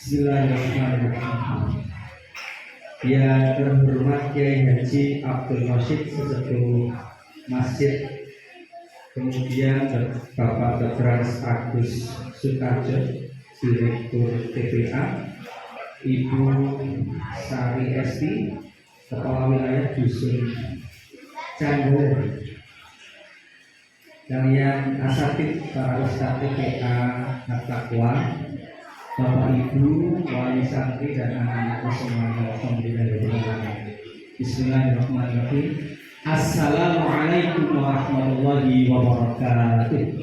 Bismillahirrahmanirrahim. Yang terhormat Kiai Haji Abdul Rashid Sesepuh Masjid, kemudian Bapak Dr. Agus Sutarjo, Direktur TPA, Ibu Sari Esti, Kepala Wilayah Dusun Canggur, dan yang asatid para ustadz TPA At-Taqwa, Bapak Ibu, wali santri dan anak-anakku semuanya, alhamdulillah. Bismillahirrahmanirrahim. Assalamualaikum warahmatullahi wabarakatuh.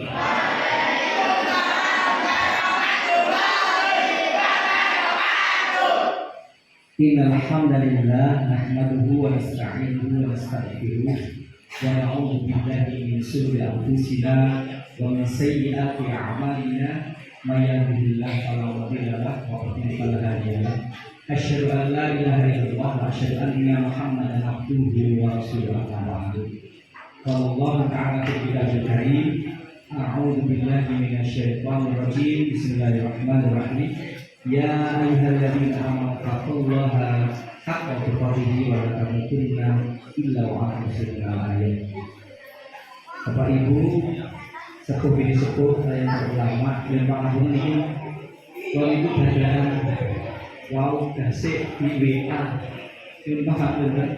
Innal hamdalillah nahmaduhu wa nasta'inuhu wa nastaghfiruh wa na'udzu billahi min shururi anfusina wa min sayyiati a'malina. May yahdihillahu fala mudilla lahu wa may yudlil fala hadiya lahu. Asyhadu an la ilaha illallah wa asyhadu anna Muhammadan abduhu wa rasuluhu. Qala ta'ala fi kitabil karim, a'udzu billahi minasyaitonir rajim. Bismillahirrahmanirrahim. Ya ayyuhalladzina amanu taqullaha haqqa tuqatih wa la tamutunna illa wa antum muslimun. Bapak Ibu, sepuh bini sepuh yang terulama dan pangapunten ini kalau itu badan wow dasik di WA ini pangapunten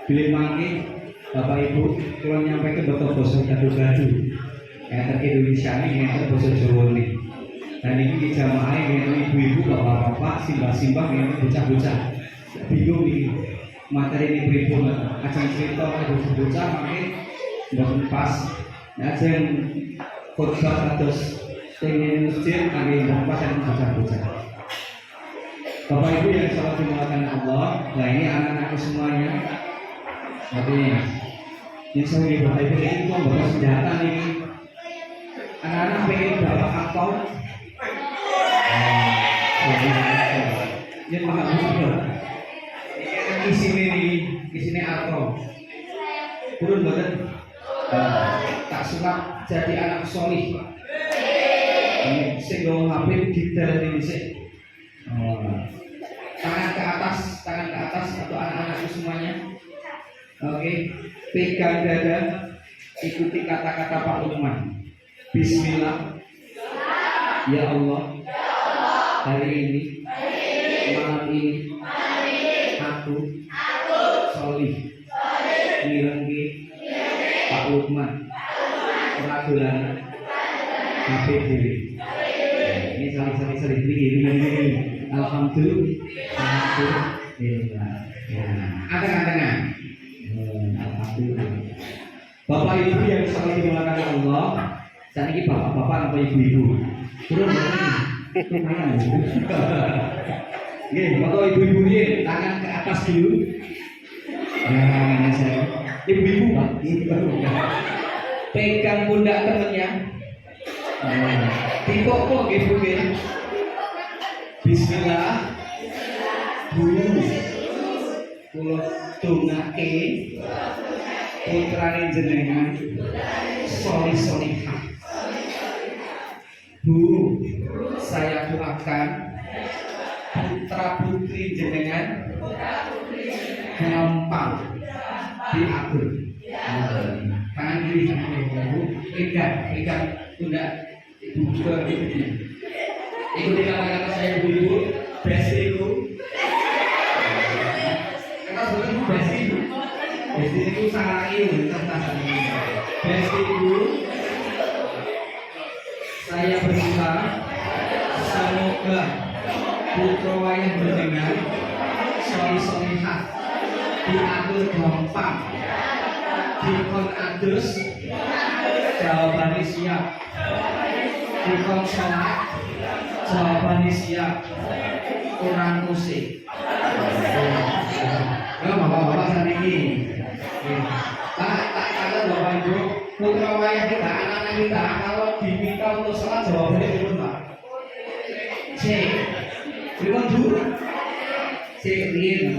bila mangke Bapak Ibu kalau nyampe ke betul basa gadu-gadu yang Indonesia ini yang basa Jawa ini, dan ini di jamaah yang ibu-ibu bapak-bapak simbah-simbah yang bocah-bocah bingung ini materi ini berikut akan cerita bocah-bocah makanya nggak pas aja yang khotbah terus pengen masjid kami berpas yang bocah-bocah. Bapak Ibu yang salat dimulakan Allah, nah ini anak-anakku semuanya. Jadi ini saya Bapak Ibu ini membawa senjata ini. Anak-anak pengen bawa aktor. Ini makan buku. Ini sini aktor. Turun badan. Tak sunat jadi anak solih. Sehingga HP detail ini sih. Tangan ke atas atau anak-anakku semuanya. Oke, pegang dada, ikuti kata-kata Pak Lukman. Bismillah. Ya Allah, hari ini, malam ini, aku solih, ngirenggi Pak Lukman, peradulan HP diri. Ini sering ini. Alhamdulillah. Angkat-angkat. Alhamdulillah. Bapak Ibu yang selalu dimulakan Allah, saat ini bapak-bapak atau ibu-ibu. Turun begini. Oke, bapak ibu-ibu ini tangan ke atas dulu. Nah, saya. Ibu-ibu Pak, pegang pundak temennya. Dipok-pok ibu. Bismillah. Guru kula dongake putrane jenengan solih-solihah. Bu, saya doakan putra putri jenengan gampang diatur. Tangan kiri sama ibu, pegang pundak ibu ke ibunya. Ikuti kata-kata saya ibu, bestiku. Kata sebelum bestiku, bestiku sangat ilmu tentang bestiku. Saya berdoa semoga putra wayang berdengar solih-solihah, diatur gampang, dikon adus, jawabannya siap, dikon sholat, jawabannya siap, kurang musik. Bapak-bapak saat ini, tak Bapak Ibu, putra wayang kita, anak-anak kita, kalau diminta untuk sholat jawabannya dulu Pak. C, dulu dulu. C kecil.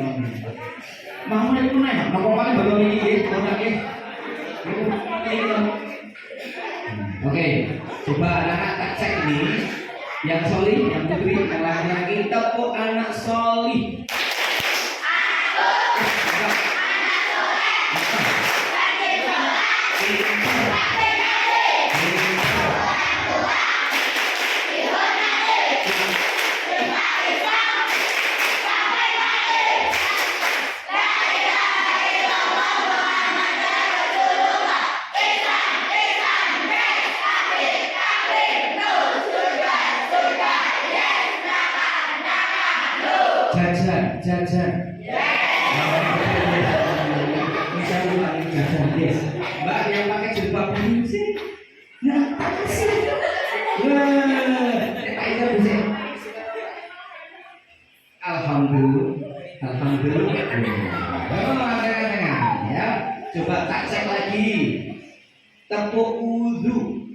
Mau itu nih, mau kemana baru ini, Oke, coba anak-anak cek ini Yang solih, yang putri, yang laki-laki, tepuk anak solih. Jajan. Bisa dipakai jajan, yes. Mbak yang pakai jilbab ini sih. Nah, sih. Alhamdulillah. Ya. Coba tak cek lagi. Tepuk wudu.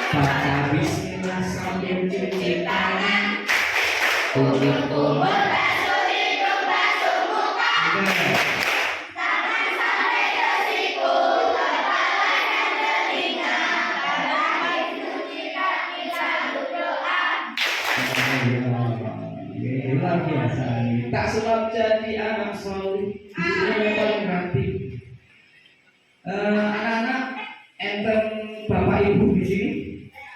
Baca bismillah sambil cuci tangan. Tutup basuh hidung, basuh muka. Tangan sampai ke siku, kepala dan telinga. Terakhir cuci kaki lalu doa. Luar biasa nih. Tak sebab jadi anak soleh. Ini paling rapi. Anak-anak, enten bapak ibu di sini.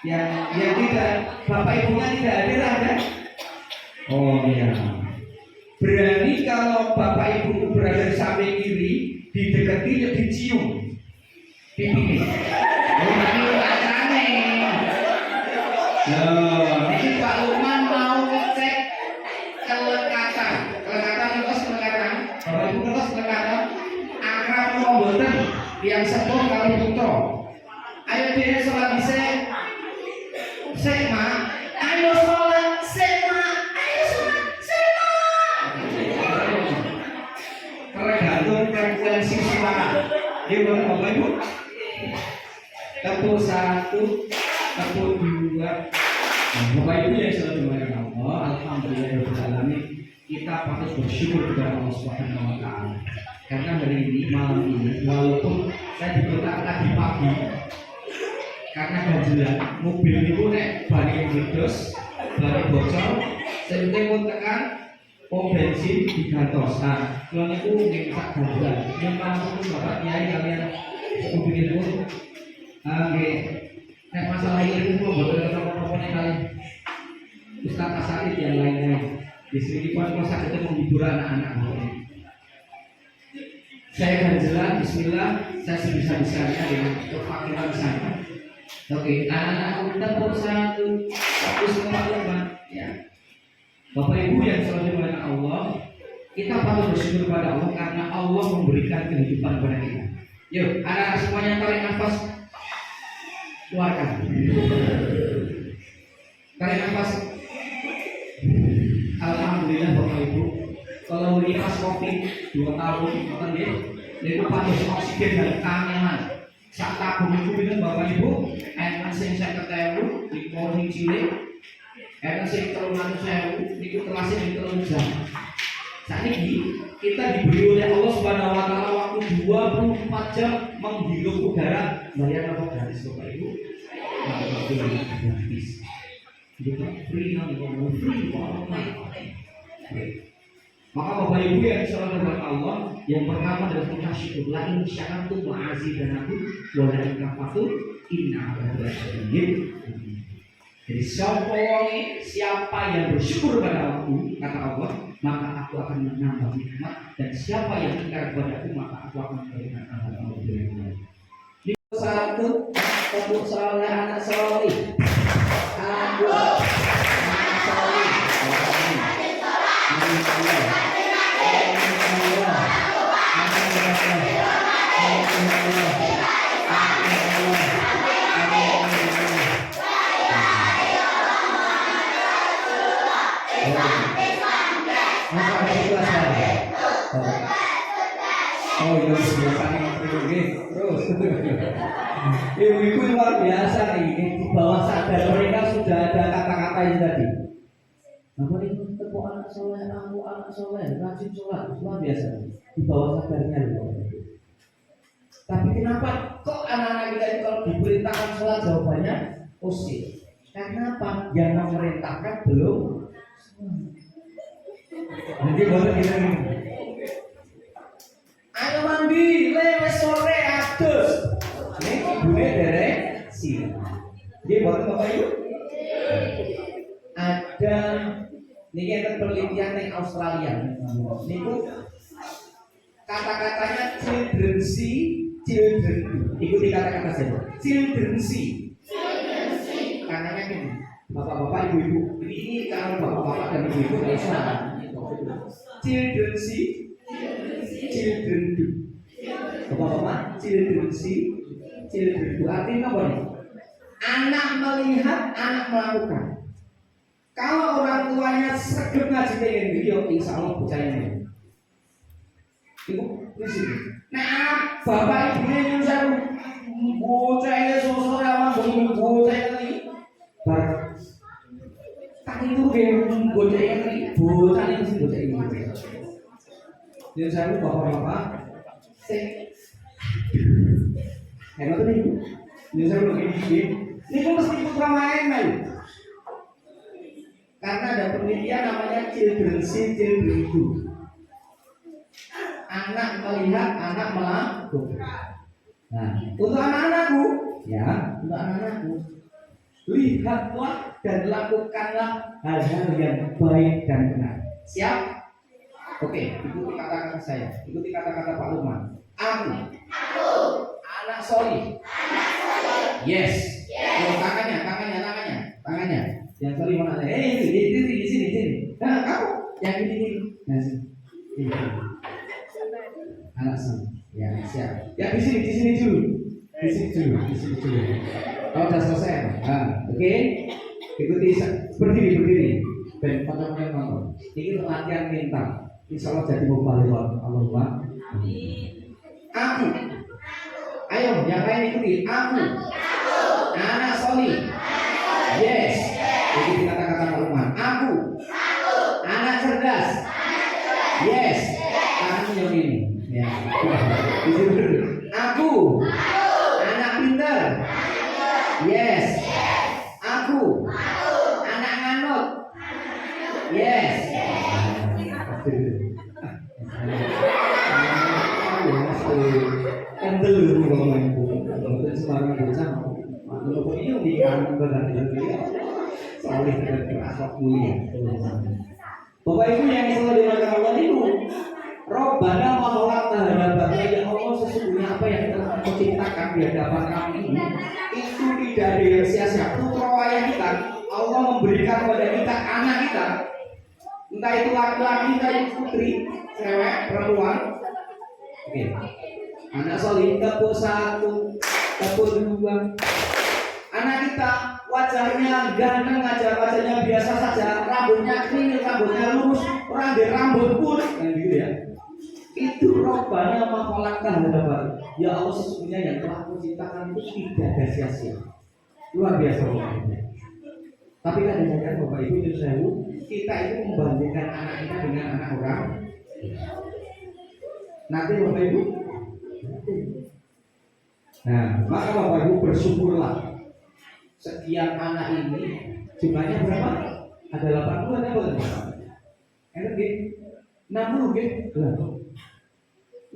Yang tidak, bapak ibunya tidak hadir ada? Oh iya. Berani kalau bapak ibu berada di samping kiri, didekati ya dicium pipi. Oh ini acarane. Loh, ini Pak Lukman mau ngecek kelekatan. Bapak ibu ngertos kelekatan. Akrab mboten yang sepuh kali putra. Ayo dhewe salat dhisik. Sema, ayo sholat, sema, ayo sholat, sema. Tergantung frekuensi suara. Ini boleh Bapak Ibu. Tepuk 1, tepuk 2. Bapak Ibu yang selalu dimuliakan Allah, alhamdulillahirobbilalamin. Kita patut bersyukur kepada Allah Subhanahu wa taala. Karena hari ini, malam ini, walaupun saya diberitakan tadi pagi, karena ganjilan mobil itu nek bani meledos, bani bocor, saya pun tekan pom bensin digantos. Nah, kalau itu minta ganjilan, yang langsung bapak kiai kalian mobil itu, nek masalah ini pun betul betul kalian Ustaz Asaid yang lain-lain. Di sini pun masa itu menghibur anak-anak. Saya ganjilan, Bismillah, saya sebisa-bisanya dengan kefakiran saya. Oke, anak-anak tepuk 1, fokus kepada ya. Bapak Ibu yang selalu dimuliakan Allah, kita patut bersyukur kepada Allah karena Allah memberikan kehidupan kepada kita. Yuk, anak-anak semuanya tarik nafas, keluarkan. Tarik nafas. Alhamdulillah Bapak Ibu, kalau melihat COVID 2 tahun, itu patut oksigen dan kangenan. Saat tabung itu bilang Bapak Ibu, enten sing 50.000 di morning cilik, enten sing 300.000 di kelasnya di 3 jam. Saat ini kita diberi oleh Allah Subhanahu wa taala waktu 24 jam menghirup udara. Bayar apa gratis Bapak Ibu? Gratis. Jadi free non free. Maka Bapak Ibu yang selalu dengan Allah, yang pertama adalah kita syukur. La in syakartum wa azidanakum wa la in kafartum inna adzabi lasyadid. Jadi siapa yang bersyukur pada aku, kata Allah, maka aku akan menambah nikmat, dan siapa yang ingkar kepada aku, maka aku akan memberikan azab yang lain. Satu, tepuk saleh anak soleh. Aku anak soleh. Oh iya, terus ibu-ibu luar biasa nih, di bawah sadar mereka sudah ada kata-kata yang tadi. Apa itu tepuk anak soleh, aku anak soleh, rajin sholat, luar biasa di bawah sadarnya loh. Tapi kenapa kok anak-anak kita itu kalau diperintahkan sholat jawabannya usir? Karena apa? Yang memerintahkan belum. Nanti baru kita ini. Ayo mandi, lewat sore adus. Ini ibunya derek sih. Dia baru apa itu? Ada ini ada penelitian di Australia. Ini kata-katanya children see, children do. Ikuti kata-kata saya. Children see. Katanya gini, bapak-bapak, ibu-ibu. Ini kalau bapak-bapak dan ibu-ibu nggak salah. Children see, children do. Bapak-bapak, children see, children do. Artinya apa nih? Anak melihat, anak melakukan. Kalau orang tuanya sregep ngaji pengen video, insya Allah bocahnya. Ibu, di sini. Nah, bapak ibunya nyusahu, bocahnya sosok ramah, bocahnya ini. Bar, tak itu game bocahnya ini, bocahnya ini bocahnya ini. Nyusahu bapak-bapak, hebat tuh ibu. Nyusahu begini, ini pun mesti putra main. Karena ada penelitian namanya children see, children do. Anak melihat, anak melakukan. Nah, untuk anak-anakku, ya, untuk anak-anakku, lihatlah dan lakukanlah hal-hal yang baik dan benar. Siap? Oke, ikuti kata-kata saya. Ikuti kata-kata Pak Lukman. Aku. Anak solih. Yes. Oh, tangannya. Yang sorry mana? Di sini. Nah, kamu yang ini. Nah, sini. Anak solih. Ya, siap. Yang di sini dulu. Di sini dulu. Kalau sudah selesai. Nah, oke. Ikuti berdiri. Ben pakai nonton. Ini latihan mental. Insya Allah jadi mubalik. Allahumma. Aku. Ayo, yang lain ikuti. Aku. Anak solih. Yes. Ikuti kata-kata Pak Lukman. Aku. Anak cerdas. Yes. Kamu yang ini. Ya. Aku. Anak pintar. Yes. Aku. Anak nganut. Yes. Kan dulu ngomongin sembarang bocah. Kalau ini di kanan berarti soleh dan berakhlak mulia. Bapak Ibu yang selalu dimakan Allah itu, Robbana wa khalaqtana hadapan ya Allah, sesungguhnya apa yang telah Engkau ciptakan di hadapan kami ini itu tidak ada yang sia-sia. Putra wayah kita, Allah memberikan kepada kita anak kita, entah itu laki-laki, entah itu putri, cewek, perempuan. Oke. Anak soleh tepuk 1, tepuk 2. Anak kita wajahnya ganteng aja, wajahnya biasa saja, rambutnya kering, rambutnya lurus, orang rambut pun, kan gitu ya. Itu Robbana ma khalaqtana hadapan. Ya Allah, sesungguhnya yang telah Kau ciptakan itu tidak ada sia-sia. Luar biasa Bapak. Tapi kadang-kadang Bapak Ibu nyusahu, kita itu membandingkan anak kita dengan anak orang. Nanti Bapak Ibu. Nah, maka Bapak Ibu bersyukurlah. Sekian anak ini jumlahnya berapa? Ada 80 ada berapa? Enak gitu? 60 gitu?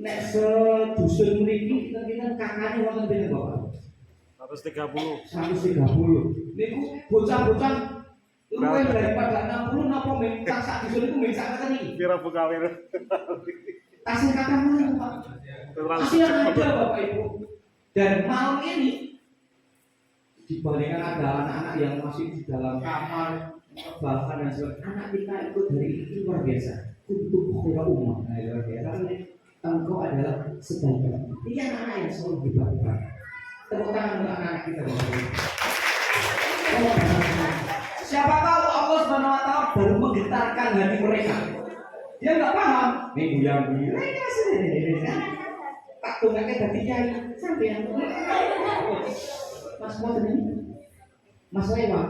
Nek sedusun mriki kita kakaknya wonten pinten Bapak? 130. Niku bocah-bocah luwih daripada 60 napa minta sak dusun iku minta ngeten iki. Kira buka wir. Tasih kakak mana Pak? Masih ada Bapak Ibu. Dan malam ini dibandingkan ada anak-anak yang masih di dalam kamar, bahkan dan sebagainya, anak kita itu dari itu luar biasa. Untuk kira umat, luar biasa. Engkau adalah sebagian. Ini anak-anak yang selalu dilakukan. Tepuk tangan untuk anak-anak kita. Siapa tahu Allah Subhanahu Wa Taala baru menggetarkan hati mereka. Dia nggak paham. Minggu yang bilang tak tunggaknya dari kiai sampai yang Mas mau ini, Mas Lewa,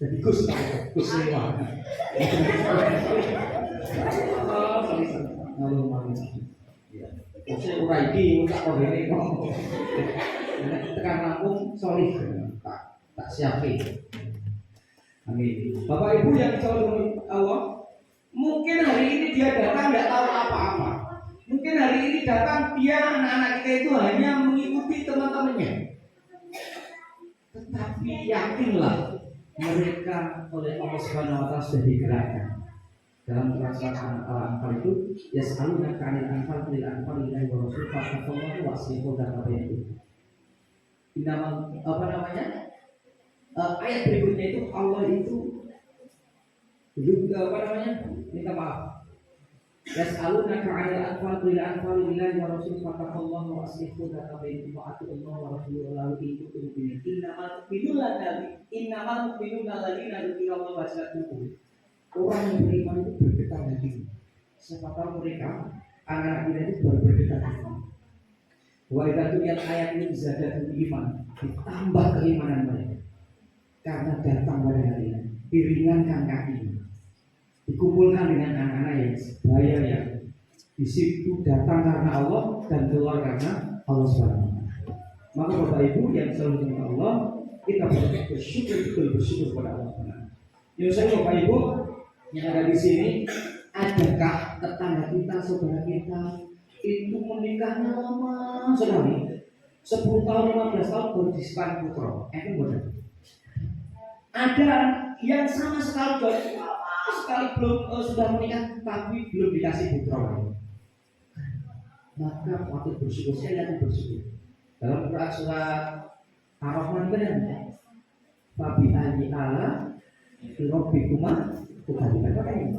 jadi Gus Lewa. Oh, sorry, Maksudnya ora iki tak kondene kok. Tekan Lampung solih tak siapin. Amin. Bapak Ibu yang disayangi Allah, mungkin hari ini dia datang tidak tahu apa-apa. Mungkin hari ini datang dia anak-anak kita itu hanya mengikuti teman-temannya. Tetapi yakinlah mereka oleh Allah Subhanahu wa taala sudah digerakkan. Dalam perasaan Al-Anfal itu yas'alunaka 'anil anfal qul anfal lillahi wa rasul fattaqullaha wa aslihu dzata bainakum. Ayat berikutnya itu Allah itu juga minta maaf. Yas'alunaka 'anil anfal qul anfal lillahi wa rasul fattaqullaha wa aslihu dzata bainakum wa atiullaha wa rasulahu la'allakum turhamun. Innamal mu'minuna alladziina dzukirallahu wajilat qulubuhum. Orang yang beriman itu bergetar hati. Siapa tahu mereka anak-anak kita itu baru bergetar hati. Wa idza tuliyat ayatun zadatuhum iman, ditambah keimanan mereka. Karena datang pada hari ini, diringankan kakinya, dikumpulkan dengan anak-anak yang sebaya yang di situ datang karena Allah dan keluar karena Allah Subhanahu. Maka Bapak Ibu yang selalu dengan Allah, kita bersyukur kepada Allah Subhanahu. Yang saya Bapak Ibu yang ada di sini, adakah tetangga kita, saudara kita itu menikahnya lama sekali, 10 tahun, 15 tahun baru disekan putra? Itu benar. Ada yang sama sekali lama sekali belum sudah menikah tapi belum dikasih putra. Maka waktu bersyukur, saya lihat bersyukur. Dalam Quran surat Ar-Rahman benar. Fabi ali ala Rabbikuma bukan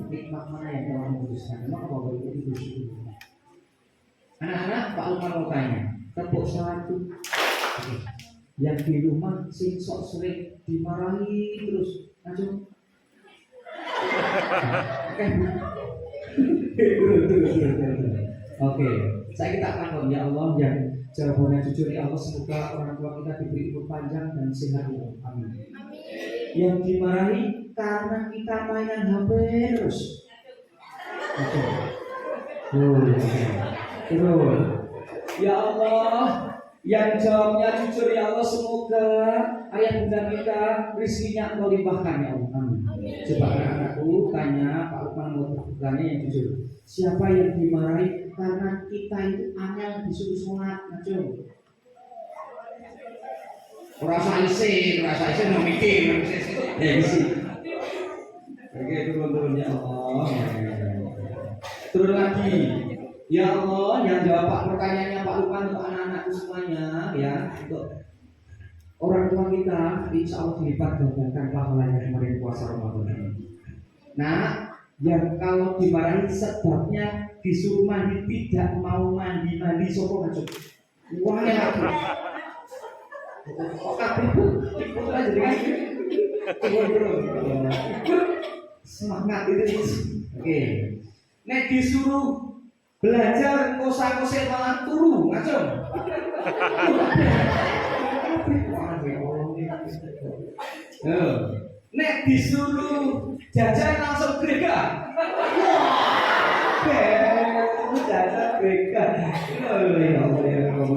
nikmat mana yang telah memutuskan. Maka Bapak Ibu bersyukur. Anak-anak, Pak Lukman mau tanya, tepuk satu yang di rumah sing sok sering dimarahi terus, langsung. Oke, saya kita akan ya Allah yang jawabannya jujur ya Allah, semoga orang tua kita diberi umur panjang dan sehat ya Allah. Amin. Yang dimarahi karena kita mainan HP terus. Oke. Terus. Ya Allah, yang jawabnya jujur ya Allah, semoga ayah bunda kita rezekinya Engkau limpahkan ya Allah. Amin. Coba anak-anakku tanya Pak Lukman mau bertanya yang jujur. Siapa yang dimarahi karena kita itu angel disuruh sholat, ngacung? Rasa isi mau mikir, ya isi. Oke, turun ya Allah. Turun lagi. Ya Allah, yang jawab pertanyaannya Pak Lukman untuk anak-anakku semuanya, ya, untuk orang tua kita, insya Allah dilipat gandakan pahalanya kemarin puasa Ramadan ini. Nah, yang kalau dimarahi sebabnya disuruh mandi tidak mau mandi sopong aja. Wah ya. Kok kabeh ikut aja dengan semangat itu. Oke. Nek disuruh belajar kosa-kose malah turu, ngacung. Nek disuruh jajan langsung grega. Jajan grega.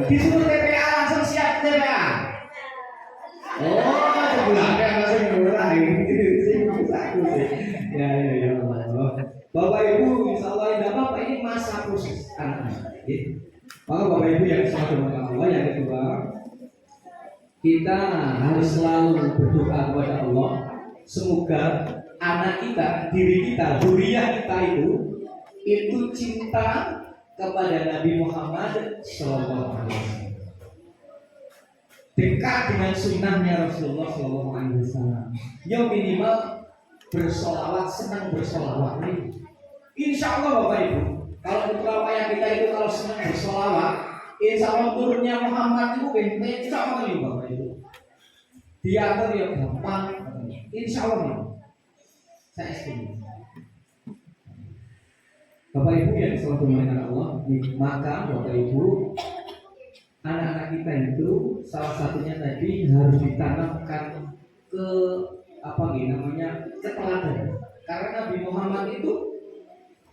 Disuruh TPA langsung siap TPA. Oh, sebulannya langsung murah ya Allah. Bapak Ibu, insya Allah tidak apa-apa, ini masa proses anak-anak. Maka Bapak Ibu yang satu dengan Allah, yang kedua, kita harus selalu berdoa kepada Allah. Semoga anak kita, diri kita, zuriyah kita itu cinta kepada Nabi Muhammad SAW, dekat dengan sunnahnya Rasulullah SAW. Yang minimal bersolawat, senang bersolawat. Insya Allah Bapak Ibu, kalau putra wayang kita itu kalau senang bersolawat, insya Allah turunnya Muhammad itu insya Allah ya Bapak Ibu. Diatur yang gampang, insya Allah ya. Saya estimasi. Bapak Ibu yang selalu mengenal Allah, maka Bapak Ibu, anak-anak kita itu salah satunya tadi harus ditanamkan ke keteladanan. Karena Nabi Muhammad itu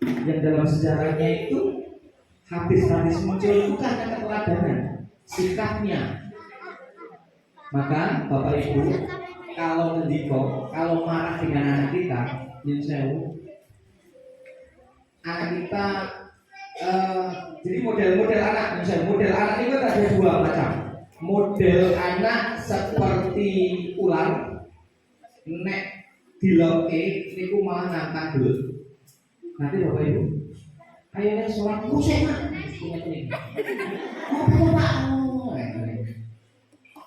yang dalam sejarahnya itu hadis-hadis muncul itu karena keteladanan sikapnya. Maka Bapak Ibu, kalau mendikok, kalau marah dengan anak kita, nyun sewu, anak kita jadi model-model anak, misalnya model anak itu ada dua macam. Model anak seperti ular, nek diloke, niku malah nantang dulu. Nanti Bapak Ibu, ayo nek sholat kusek mak,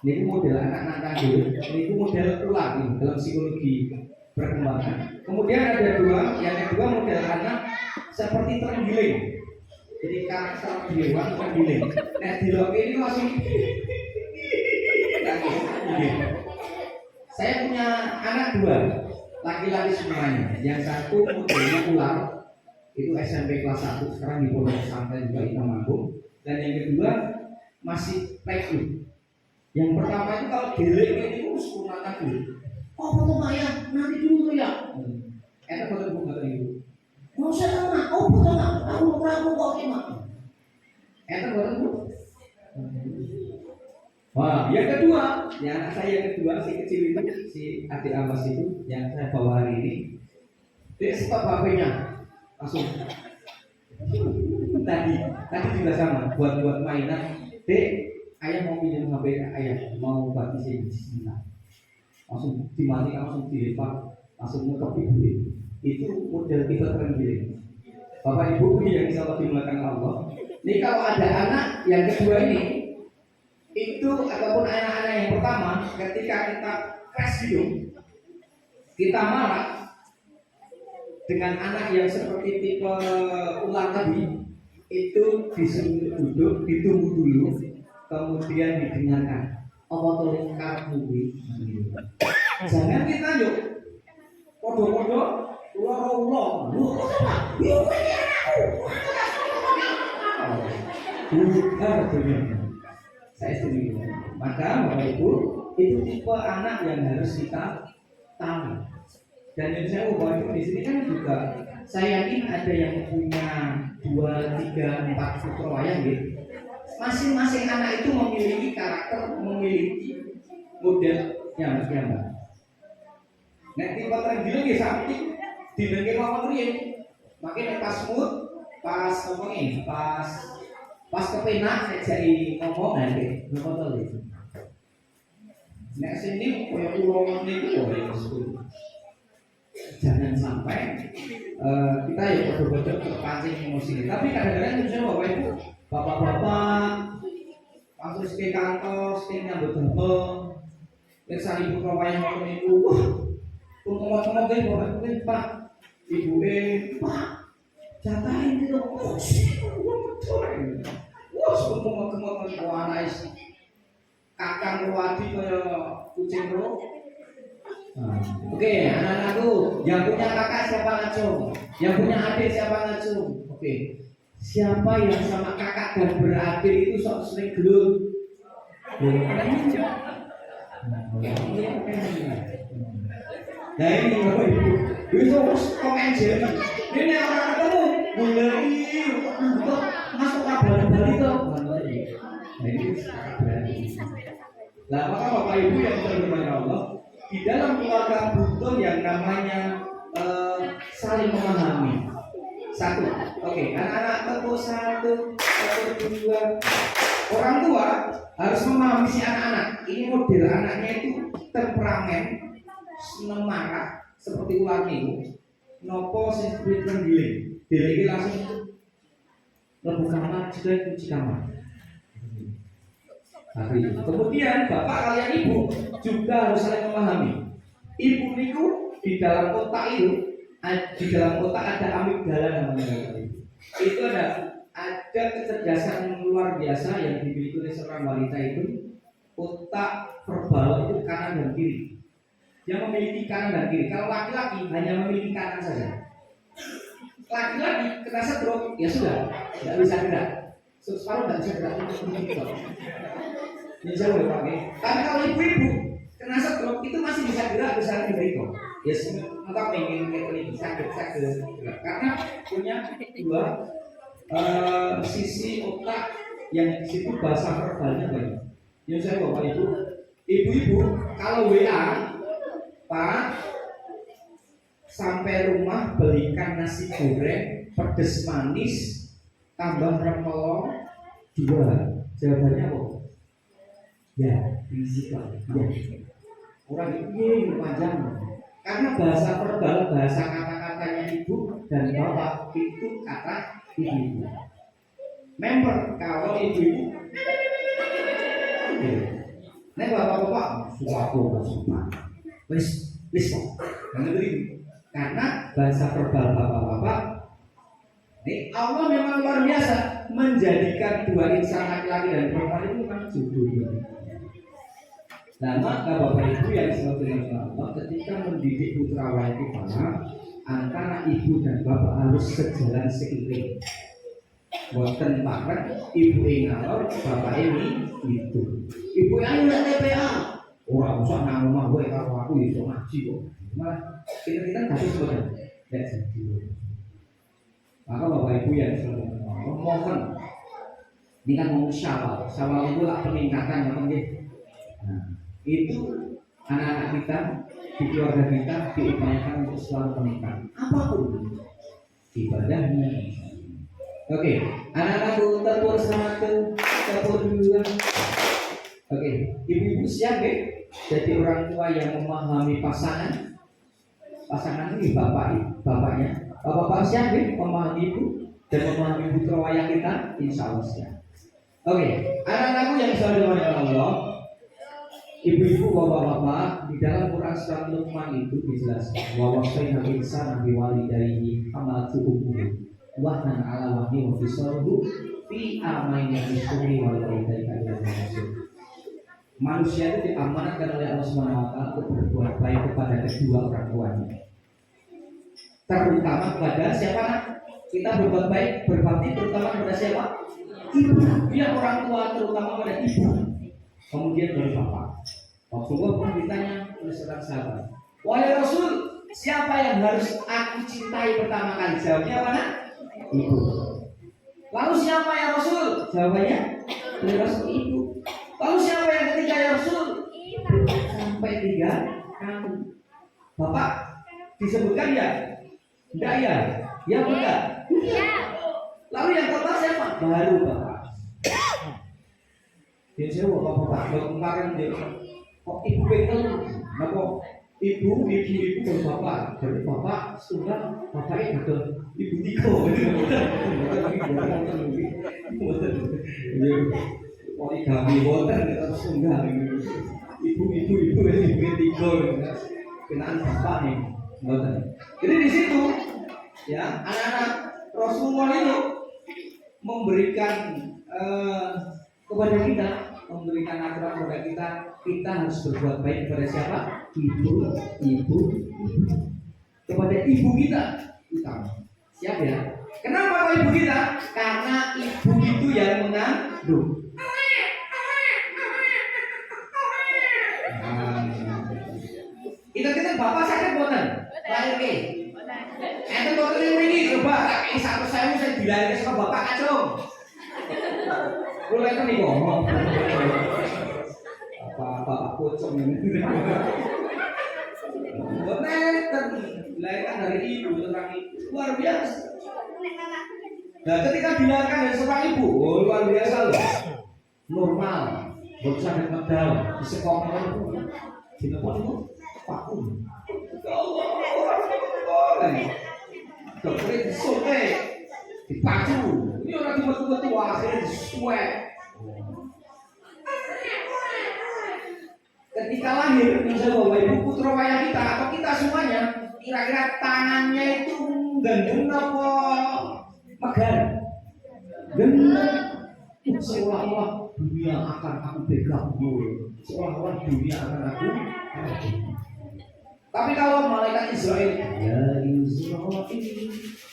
ini model anak nantang dulu, ini model ular dalam psikologi perkembangan. Kemudian ada dua, yang kedua model anak seperti terenggiling. Jadi karakter hewan terenggiling. Nah di log ini masih. Saya punya anak dua, laki-laki semuanya. Yang satu modelnya ular, itu SMP kelas 1, sekarang di pondok pesantren juga di Temanggung. Dan yang kedua masih playgroup. Yang pertama itu kalau gelek itu sunatan dulu. Oh betul mak ya, nanti dulu ya. Enak betul bu kata ibu. Mau saya mak, oh betul mak, aku kok mak. Enak betul bu. Wah, yang kedua, yang anak saya yang kedua si kecil itu, si adik awas itu yang saya bawa hari ini, dia stop HP-nya langsung. Tadi juga sama, buat mainan. Dek, ayah mau pinjam HP ayah, mau bagi sini bismillah. Langsung dimatikan, langsung dilempar, langsung ngekep ibu. Itu model kita terenggiling. Bapak Ibu yang bisa lebih melakukan Allah. Ini kalau ada anak yang kedua ini, itu ataupun anak-anak yang pertama, ketika kita crash gitu, kita marah dengan anak yang seperti tipe ular tadi, itu disuruh duduk, ditunggu dulu, kemudian didengarkan. Apa tuh kartu jangan kita yuk, podo-podo, ular-ular, saya setuju. Maka Bapak Ibu, itu tipe anak yang harus kita tahu. Dan yang saya Bapak Ibu di sini kan juga, saya yakin ada yang punya 2, 3, 4 putra wayang gitu. Masing-masing anak itu memiliki karakter, memiliki modelnya Mbak. Nek tipe terenggiling ya sampai dilengke mawon riyen. Makanya pas mood, pas ngomongin, pas kepenak nek jadi ngomong nanti ngopo to iki. Nek sini koyo urung niku ya jangan sampai kita ya bodoh-bodoh terpancing emosi. Tapi kadang-kadang misalnya Bapak Ibu, bapak-bapak langsung ke kantor, ke nyambut damel, periksa ibu wayang ngoten niku. Wah, pun ngomong-ngomong ke Bapak Ibu, Pak, Ibu Pak, jatahin itu. Wah, sumpah kemoten kok anak kakang ruwadi kaya kucing ro. Oke, anak-anakku, yang punya kakak siapa ngacung? Yang punya adik siapa ngacung? Oke. Siapa yang sama kakak dan beradik itu sok sering gelut? Nah ini Bapak Ibu, itu harus komen jadi. Ini orang ketemu, mulai masuk kabar Bali tuh. Nah ini berani. Nah maka Bapak Ibu yang terhormat Allah, di dalam keluarga butuh yang namanya saling memahami. Satu, oke, anak-anak tempo 1, 2. Orang tua harus memahami si anak-anak. Ini model anaknya itu temperamen, seneng marah, seperti ular niku. Nopo sing terenggiling, dileki langsung lebu kamar, juga kunci kamar. Kemudian bapak kalian ibu juga harus saling memahami. Ibu niku di dalam otak itu, di dalam otak ada amigdala namanya. Itu ada kecerdasan yang luar biasa yang dimiliki oleh seorang wanita itu. Otak verbal itu kanan dan kiri. Dia memiliki kanan dan kiri. Kalau laki-laki hanya memiliki kanan saja. Laki-laki kena stroke, ya sudah, tidak bisa gerak. Separuh tidak bisa gerak untuk begitu. Ini jauh ya Pak. Tapi kalau ibu-ibu kena stroke itu masih bisa gerak, bisa begitu. Ya semoga pengen kayak ini sakit gerak karena punya dua sisi otak yang di situ bahasa verbalnya banyak. Yang saya bapak ibu, ibu-ibu kalau WA, Pak, sampai rumah belikan nasi goreng pedes manis tambah rempelong 2. Jawabannya apa? Ya, fisikal. Ya. Orang ini panjang. Karena bahasa verbal, bahasa kata-katanya ibu dan bapak itu kata ibu. Member kalau ibu, nek bapak-bapak suatu sumpah, wis karena bahasa verbal bapak-bapak, ini Allah memang luar biasa menjadikan dua insan laki-laki dan perempuan itu kan jodoh. Nah maka bapak ibu yang selalu Allah ketika mendidik putra wali kita, antara ibu dan bapak harus sejalan seiring. Boten parek ibu ngalor bapak ini itu. Ibu yang udah TPA. Orang usah nang omah kowe karo aku iso ngaji kok. Malah kita kasih sebenarnya. Tidak jadi. Maka bapak ibu yang selalu mohon ini kan mau syawal itu lah peningkatan apa nggih. Nah, itu anak-anak kita di keluarga kita diupayakan untuk selalu meningkat apapun ibadahnya. Oke, anak-anakku tepur 1, tepur 2. Oke, ibu-ibu siap ya? Jadi orang tua yang memahami pasangan ini bapaknya. Bapak siap ya? Memahami ibu dan memahami putra wayang kita, insya Allah siap. Oke, anak-anakku yang selalu dimanakan Allah, ibu-ibu, bapak-bapak, di dalam Quran surat Luqman itu dijelaskan bahwa wasaina insana biwalidayhi hamalatu ummuhu wahnan ala wahni wa fisaluhu fi amaini yashkuri wal walidayka ila masyur. Manusia itu diamanatkan oleh Allah Subhanahu wa taala untuk berbuat baik kepada kedua orang tuanya. Terutama kepada siapa? Kita berbuat baik berbakti terutama kepada siapa? Ibu. Ya orang tua terutama pada ibu. Kemudian dari bapak. Rasulullah pernah ditanya oleh seorang sahabat, wahai Rasul, siapa yang harus aku cintai pertama kali? Jawabnya mana? Ibu. Lalu siapa ya Rasul? Jawabannya oleh Rasul ibu. Lalu siapa yang ketiga ya Rasul? Ibu. Sampai 3 kali. Bapak disebutkan ya? Enggak ya? Ya enggak? Iya. Lalu yang keempat siapa? Baru bapak. Dia jawab bapak. Kemarin dia kok ibu betul? Kenapa? Ibu dan bapak. Jadi bapak sudah bapaknya betul. Ibu Tiko. Poligami boten terus enggak. Ibu Tiko. Kenaan bapak nih. Boten. Jadi di situ ya anak-anak Rasulullah itu memberikan kepada kita, memberikan aturan kepada kita harus berbuat baik kepada siapa? Ibu. Kepada ibu kita utama. Siap ya? Kenapa ibu kita? Karena ibu itu yang mengandung. Kita bapak sakit boten? Lahir ke? Ente boten ini coba ini 100.000 saya dilahirkan sama bapak kacung. Boleh kan nih ngomong apa pocong ini bener dilahirkan dari ibu seorang ibu luar biasa. Nah ketika dilahirkan dari seorang ibu luar biasa loh, normal bocah dan medal di sekolah di tempat itu vakum. Ya Allah dokter disuntik dipacu ini orang tua akhirnya disuek. Ketika lahir, misalnya bapak ibu putra wayang kita atau kita semuanya, kira-kira tangannya itu gendeng apa megar? Gendeng. Seolah-olah dunia akan aku pegang, seolah-olah dunia akan aku. Tapi kalau malaikat Israel, ya Israel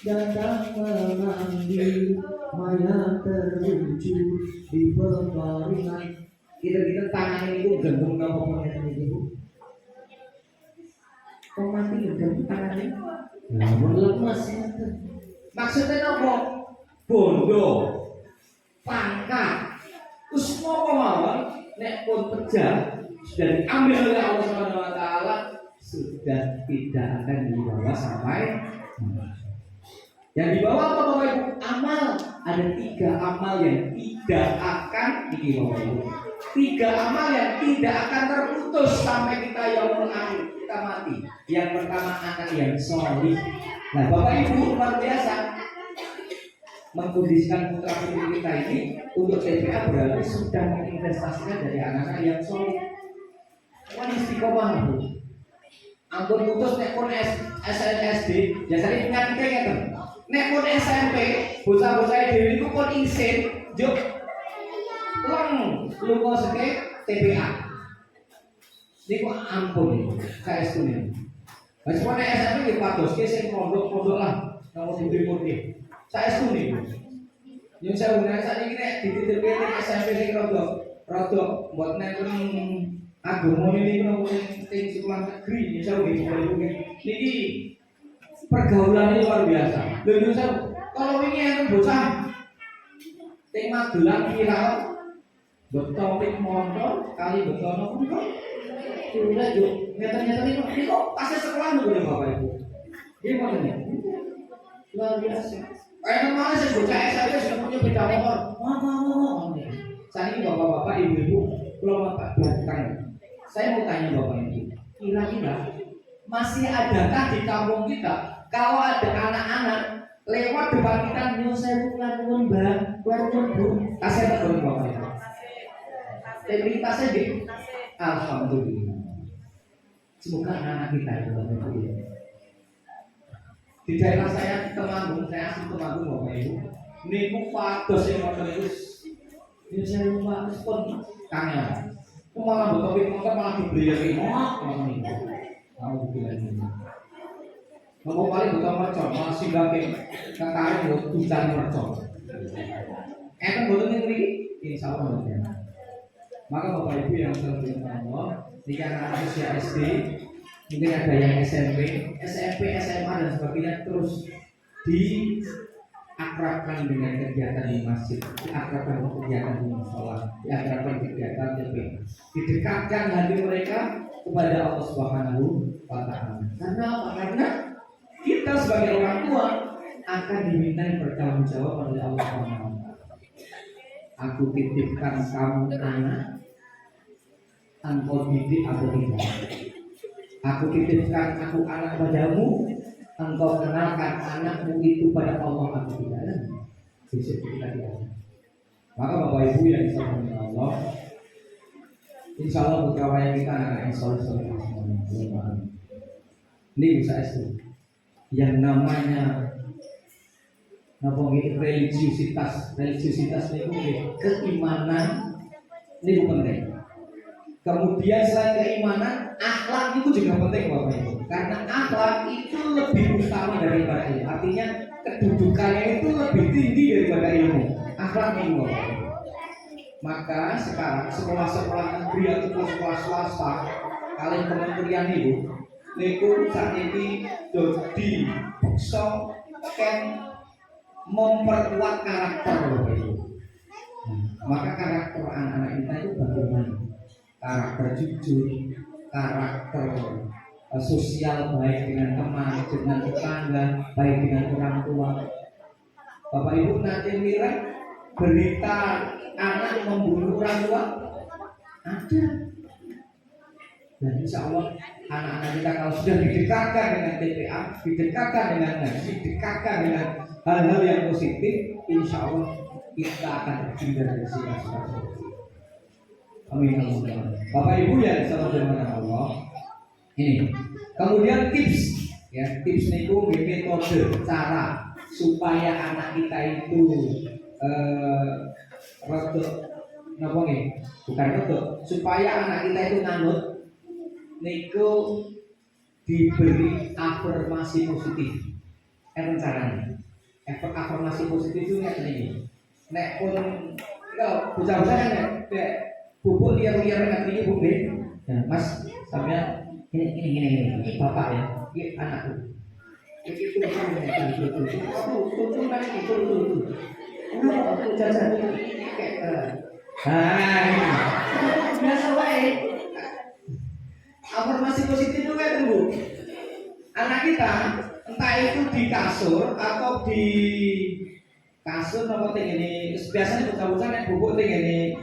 datang mengambil mayat terwujud di pembaringan. Kita tangan itu gantung nama pembaringan itu. Kau mati gantung tangan ini? Nah, lemas. Maksudnya apa? bondo, pangkat, terus mawon nek pun pejah sudah diambil oleh Allah Subhanahu wa taala, sudah tidak akan dibawa sampai yang dibawa apa Bapak Ibu? Amal. Ada 3 amal yang tidak akan dibawa Ibu. 3 amal yang tidak akan terputus sampai kita yaumul akhir, kita mati. Yang pertama anak yang solih. Nah Bapak Ibu luar biasa mengkondisikan putra putri kita ini untuk TPA berarti sudah menginvestasikan dari anak-anak yang solih. Wah istiqomah Bu. Ampun putus nek pun SNSD, biasanya ingat kan. Nek pun SMP, bocah-bocah dhewe niku pun isin, juk lunga seke TPA. Niku ampun kaestu niku. Wis pun nek SMP nggih padoske sing pondok-pondok lah, nang putri-putri. Saestu niku. Yen saya nek sakniki nek dititipke ning SMP sing rada mbok nek agama ini kalau yang sekolah negeri, misalnya ini pergaulan ini luar biasa. Lalu kalau ini yang bocah tema gelang viral, betul pik motor kali betul nopo kok, sudah juga nyata ini kok pasnya sekolah dulu Bapak Ibu. Ini mana luar biasa. Kayak kemarin saya bocah SMP sudah punya beda motor, mau. Saat ini bapak-bapak, ibu-ibu, kalau bapak belakang. Saya mau tanya Bapak Ibu, kira-kira masih adakah di kampung kita kalau ada anak-anak lewat depan kita nyusul pelan-pelan bang, pelan-pelan bu, kasih apa dong Bapak Ibu? Tasnya gitu. Alhamdulillah. Semoga anak-anak kita itu Bapak Ibu. Di daerah saya Temanggung, saya asli Temanggung Bapak Ibu. Niku pados yang motor itu, ini saya rumah respon kangen. Malah betul motor malah dibeli lagi ini. Tahu bilang ini. Ngomong paling betul mercon, malah singgahke kekare buat hujan mercon. Enten betul ini insya Allah ya. Maka Bapak Ibu yang terhormat Allah, jika anak usia SD, mungkin ada yang SMP, SMA dan sebagainya terus diakrabkan dengan kegiatan di masjid, diakrabkan dengan kegiatan di musola, diakrabkan kegiatan TPA, didekatkan hati mereka kepada Allah Subhanahu wa Ta'ala. Karena apa? Karena kita sebagai orang tua akan dimintai bertanggung jawab oleh Allah Subhanahu wa Ta'ala. Aku titipkan kamu anak, engkau didik atau tidak. Aku titipkan aku anak padamu, engkau kenalkan anakmu itu pada Allah atau tidak. Besok kita tidak. Maka Bapak Ibu yang disampaikan Allah, insya Allah beberapa yang kita anak yang soleh ini bisa itu. Yang namanya religiusitas itu keimanan ini penting. Kemudian selain keimanan, akhlak itu juga penting Bapak Ibu. Karena akhlak itu lebih utama daripada ilmu. Artinya kedudukannya itu lebih tinggi daripada ilmu. Akhlak itu Bapak Ibu. Maka sekarang sekolah-sekolah negeri atau sekolah swasta, kalian kementerian itu, niku saat ini dodi bisa kan memperkuat karakter Bapak Ibu. Maka karakter anak-anak kita itu bagaimana? Karakter jujur, karakter sosial baik dengan teman, dengan tetangga, baik dengan orang tua. Bapak Ibu nanti lihat berita anak membunuh orang tua ada. Dan insya Allah anak-anak kita kalau sudah didekatkan dengan TPA, didekatkan dengan ngaji, didekatkan dengan hal-hal yang positif, insya Allah kita akan terhindar dari sikap-sikap seperti itu. Amin. Bapak Ibu yang diselamatkan Allah. Ini. Kemudian tips, ya tips niku metode cara supaya anak kita itu napa nggih? Bukan rodo, supaya anak kita itu nganut niku diberi afirmasi positif. Caranya. Afirmasi positif itu ngene. Nek pun kalau bocah-bocah kan bubuk liar-liar ngerti Bu deh. Nah, Mas sampean ini bapak ya, ini anakku. Itu kan itu lagi itu. Kenapa aku jajan kayak biasa wae. Afirmasi positif itu kan tunggu. Anak kita entah itu di kasur atau di kasur apa ini biasanya bocah-bocah nek bubuk ini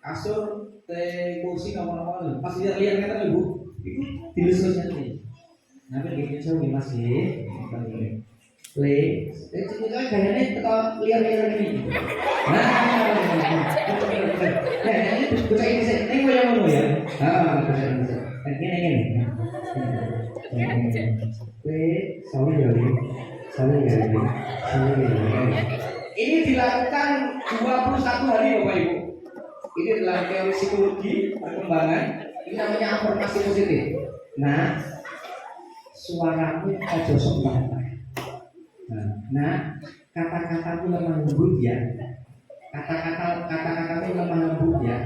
kasur kursi nomor-nomor pas lihat kata ibu itu dilus-lus nanti nanti gini saya masih le itu kayaknya kita lihat ini ini bocah ini sih ini yang mau ya ini ini dilakukan 21 hari Bapak Ibu. Ini adalah teori psikologi perkembangan. Ini namanya afirmasi positif. Nah, suaramu aja sok bantah. Nah, kata-katamu lemah lembut ya. Kata-katamu lemah lembut ya.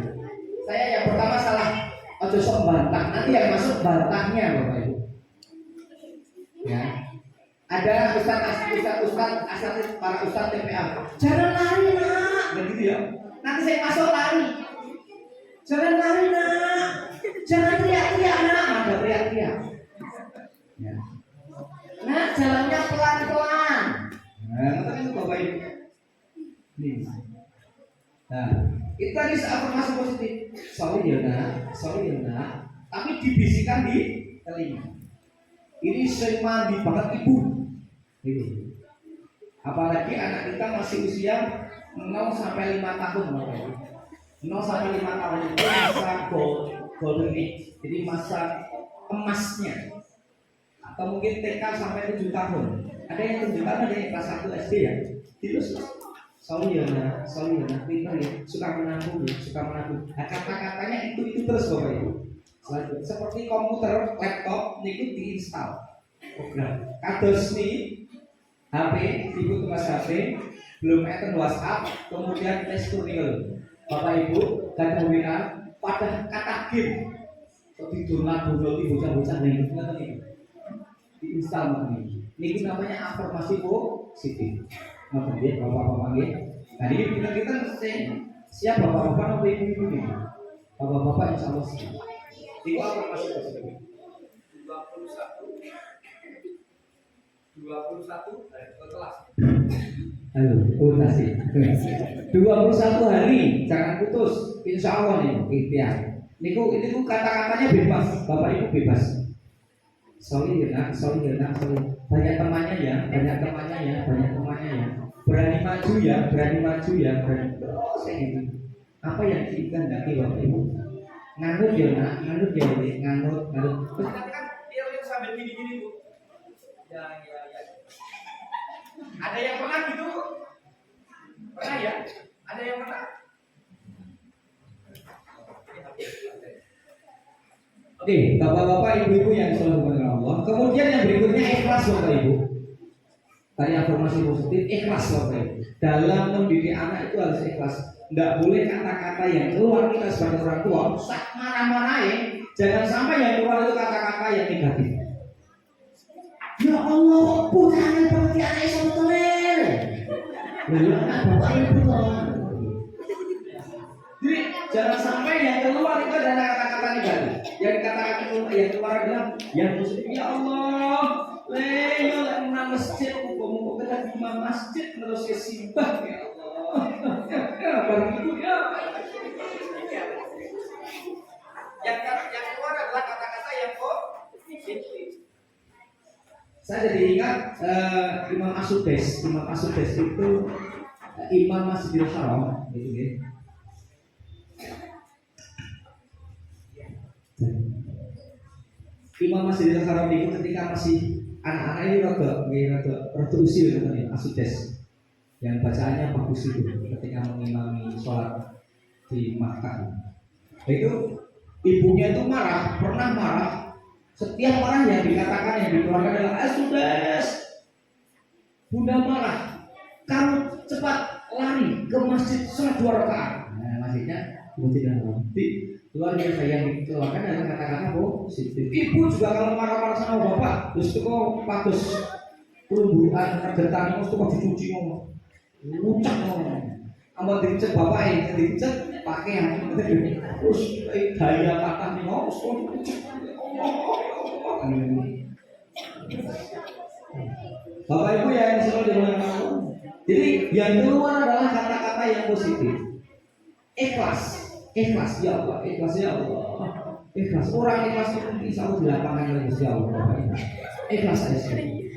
Saya yang pertama salah, aja sok bantah. Nanti yang masuk bantahnya Bapak Ibu. Ya. Ada para ustaz TPA. Jangan lari nak, begitu ya. Nanti saya masuk lari. Jangan lari nak, jangan teriak-teriak nak, ada teriak-teriak. Ya. Nah, jalannya pelan-pelan. Nah, itu Bapak Ibu. Nah, itu tadi afirmasi positif. Sorry ya nak. Tapi dibisikkan di telinga. Ini sering mandi banget ibu. Ini. Apalagi anak kita masih usia 0 sampai 5 tahun. 0 sampai 5 tahun itu masa golden age. Jadi masa emasnya. Atau mungkin TK sampai 7 tahun. Ada yang 7 tahun, ada yang kelas 1 SD ya. Terus sorry ya, pintar ya, suka menabung. Nah, kata-katanya itu terus Bapak Ibu. Seperti komputer, laptop, niku diinstal program. Kados nih HP, ibu tugas HP, belum enten WhatsApp, kemudian tutorial. Bapak Ibu dan WA pada kata game. Seperti download di bocah-bocah nih, diinstal nih. Ini namanya afirmasi positif. Apa dia bapak-bapak nggih? Nah, ini kita siap bapak-bapak atau ibu-ibu nih? Bapak-bapak insya Allah siap. Itu afirmasi positif. 21 kelas. Halo, kasih. 21 hari jangan putus. Insya Allah nih, ikhtiar. Niku kata-katanya bebas, Bapak Ibu bebas. Sorry ya nak. Banyak temannya ya. Berani maju ya. Terus ini. Apa yang dikehendaki Bapak Ibu? Nganut ya nak, nganut. Terus nanti kan dia sambil gini Bu. Ya. Ada yang pernah gitu? Pernah ya? Ada yang pernah? Oke, bapak-bapak, ibu-ibu yang selalu dengan Allah. Kemudian yang berikutnya ikhlas Bapak Ibu. Tadi afirmasi positif, ikhlas Bapak Ibu. Dalam mendidik anak itu harus ikhlas. Tidak boleh kata-kata yang keluar kita sebagai orang tua sak marah-marahin. Jangan sampai yang keluar itu kata-kata yang negatif. Ya Allah, bukan berarti anak sama teler. Lalu bapak ibu jadi jangan sampai yang keluar itu adalah kata-kata negatif. Yang dikatakan yang keluar adalah yang positif. Ya Allah, leyo lek masjid, muga-muga kita di masjid terus kesibah ya Allah. Ya baru itu ya. Yang keluar adalah kata-kata yang positif. Saya jadi ingat Imam As-Sudais itu Imam Masjidil Haram gitu ya. Imam Masjidil Haram itu ketika masih anak-anak ini rada usil namanya As-Sudais yang bacaannya bagus itu ketika mengimami sholat di Makkah. Itu ibunya itu pernah marah. Setiap orang yang dikatakan yang dikeluarkan adalah As-Sudais. Bunda marah. Kamu cepat lari ke masjid sholat 2 rakaat. Nah, masjidnya Masjidil Haram. Luar biasa yang dikeluarkan adalah kata-kata positif. Ibu juga kalau marah-marah sama bapak, terus kok patus Kelumbuhan kegetan itu kok dicuci ngomong. Ngucap ngomong. Ampun dicek bapake, dicek pakaian. Terus gaya kata ning ngomong. Bapak Ibu yang selalu dimuliakan. Jadi yang keluar adalah kata-kata yang positif. Ikhlas, ikhlas ya Allah, ikhlas ya Allah. Ikhlas. Orang ikhlas itu bisa di lapangan oleh Gusti Allah. Bapak Ibu. Ikhlas saja.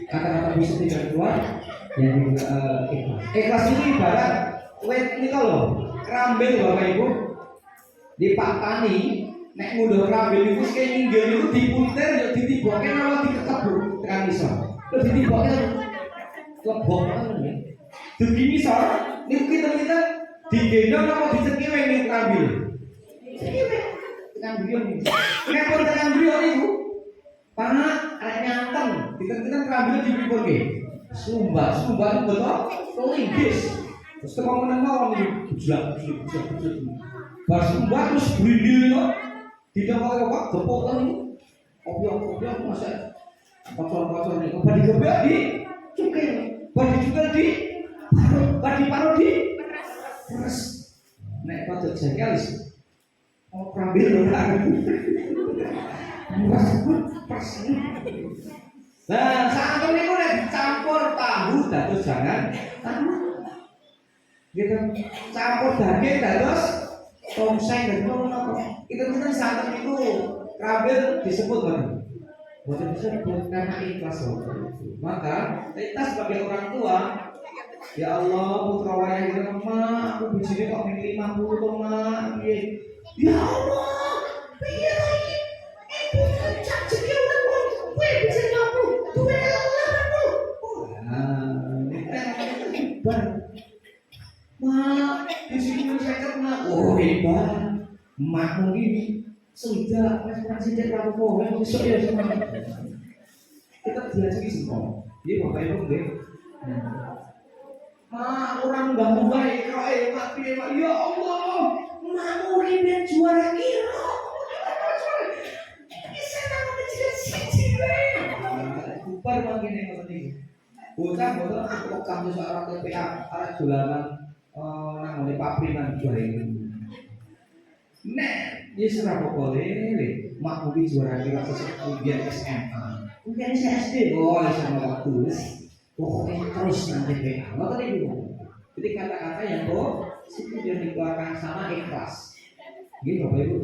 Kata-kata positif yang keluar yang ikhlas. Ikhlas itu ibarat wet ini kalau kerambil Bapak Ibu dipatani. Nek mudah kerambil itu kayak ninggir itu dipuntir ya ditiboke malah dikekebuk tekan iso. Terus ditiboke lebok kan ya. Dugi iso niku kita digendong apa dicekiwe ning kerambil. Cekiwe tekan beliau niku. Nek pun tekan beliau niku karena arek nyanteng ditekan kerambil dipipunke. Sumbat betul kelinggis. Terus teman-teman mau niku jelak. Pas sumbat terus brindil tidak pakai apa? Gepok kan ini. Kopiah masa pacor ini. Badi gebek di cukai. Badi juga di paru di peres. Nek patut jengkel sih. Mau kerambil lho tak. Pas. Nah, saat ini udah dicampur tahu dados jangan tahu. Gitu. Campur daging dados tongseng dan apa? Itu saat itu kerambil disebut kan? Bukan disebut karena ikhlas. Maka kita sebagai orang tua, ya Allah putra wayang kita mak, aku bijine kok ning 50 to mak. Ya Allah, piye iki? Ibu cak jeki ora kok kowe bisa 50. Duwe Allah aku. Nah, mak, di sini saya kena. Oh, hebat. Makmu ini sudah responasi dari apa-apa, besok ya semua. Kita diajari semua. Jadi Bapak Ibu nggih. Orang enggak baik kok mak piye Pak. Ya Allah, makmu ini juara kira. Bisa nang kecil siji wae. Kupar mangkene ngoten iki. Bocah kok kamu seorang TPA arek dolanan nang ngene pabrikan juara ini. Nek, ya serah pokoknya mak mungkin juara kira ujian SMA mungkin SD, oh sama waktu pokoknya terus nanti PA maka itu jadi kata-kata yang positif yang dikeluarkan sama ikhlas gitu Bapak Ibu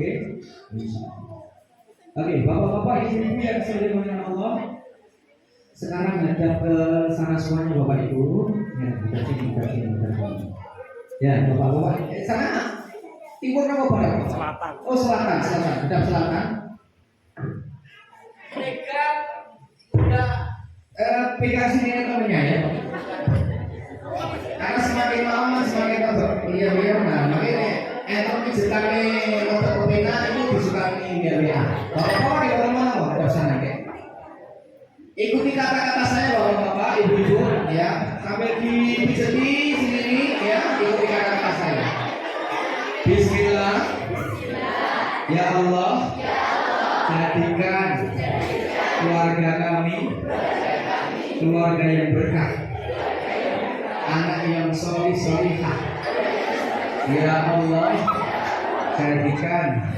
oke, Bapak-Bapak Ibu yang sering mengenal Allah sekarang hadap ke sana semuanya Bapak Ibu ya, kita sini ya Bapak-Bapak sana timur apa barat? Selatan. Oh selatan. Hadap selatan. Mereka udah aplikasi ini namanya ya. Karena semakin lama semakin apa? Iya. Nah makanya entok dicetaknya kota Kopena itu disukani ya. Bapak di mana Hadap sana ya. Ikuti kata-kata saya Bapak, Ibu, ya. Sampai di sini ya. Ikuti kata-kata saya. Bismillah. Ya Allah, jadikan keluarga kami keluarga yang berkah, anak yang solihah. Ya Allah, jadikan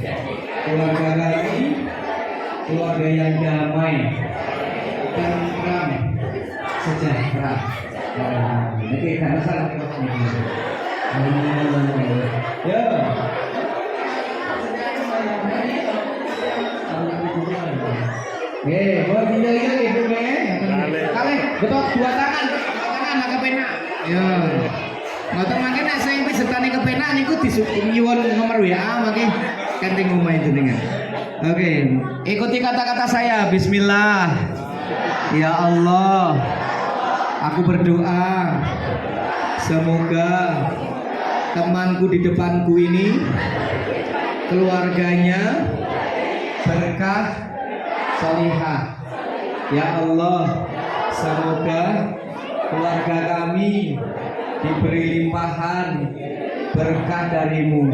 keluarga kami keluarga yang damai, tentram, sejahtera. Oke, karena salah ya. Boleh tinggal ibu kali, betul dua tangan agak pena. Ya. Ngoten mangke nek sing pesertane kepenak niku nyuwun nomor WA mangke kanthi ngomah jenengan. Oke, ikuti kata-kata saya. Bismillah. Ya Allah, aku berdoa semoga temanku di depanku ini keluarganya berkah salihah. Ya Allah, semoga keluarga kami diberi limpahan berkah darimu.